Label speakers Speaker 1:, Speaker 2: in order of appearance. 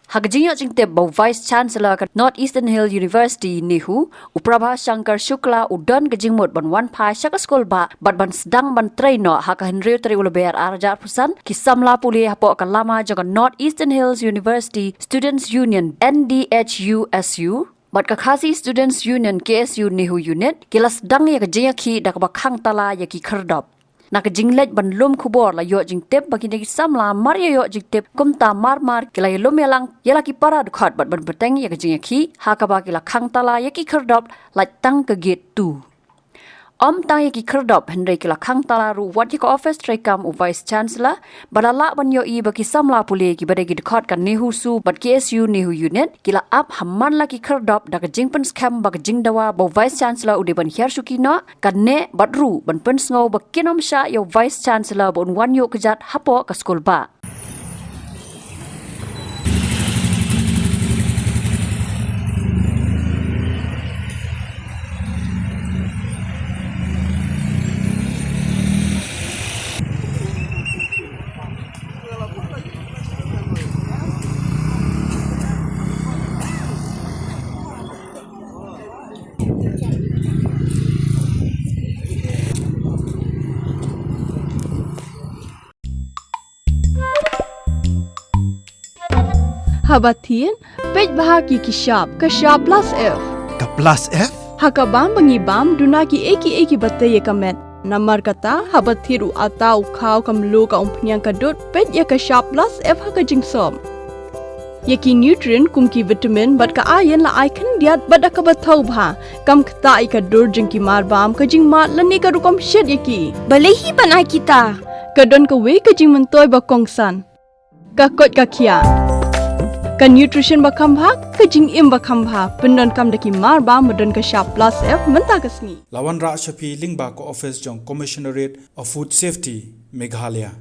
Speaker 1: Hakajinyo jingte bo Vice Chancellor ka Northeastern Hill University NEHU uprabha Shankar Shukla udon gejingmut ban wan phai shaka skol ba bat ban sedang ban traino haka henry tri ulber arjar pusan kisamla puli hapo kalama jaga Northeastern Hills University Students Union NEHUSU bat ka khasi Students Union KSU NEHU unit kilas dang ya kejaya ki dak ba Khang tala ya ki Khyrdop nak jinglet ban lum khubor la yo jingtep bagi negi samla mar yo jingtep kumta mar kila lum yalang yala ki para dukhat bat ban beteng ya jing ki ha ka ba kila Khang tala ya ki Khyrdop la tang ke gate 2 tang ya ki Khyrdop henry kila Khang tala ru wat ya office trekam u Vice Chancellor badala ban yo I bagi samla pule ki badagi dukhat kan NEHUSU bat KSU NEHU unit kila ap hamman la ki Khyrdop dak jing pen scam bag jing dawa bo Vice Chancellor ude ban hiar sukino kan ne badru ban pen sngo bag kinom sha yo Vice Chancellor bon wan yo kejat hapo ka skol ba
Speaker 2: Habatin, pej bahagi ki sharp plus F.
Speaker 3: Ka plus F?
Speaker 2: Hakabam bangibam duna ki eki batte ye kamet. Namar kata habathiru atau khau kamlu ka umpnyang kadut pej ye ka sharp plus F haka jingsom. Ye ki nutrient kum ki vitamin bat ka iron la icon diat bat ka bathau bha kam khta I ka dur jing ki marbam ka jing mat lani ka rukom shed ye ki.
Speaker 4: Balehi banai kita.
Speaker 2: Kadon ka we ka jing mentoy ba kongsan. Ka kot ka kia. Ka nutrition bakam bhag ka jing im bakam bha pendon kam daki mar ba modon ka sharp plus F menta kasni
Speaker 3: Lawan Ra Shafi Lingba ko office jong Commissionerate of Food Safety Meghalaya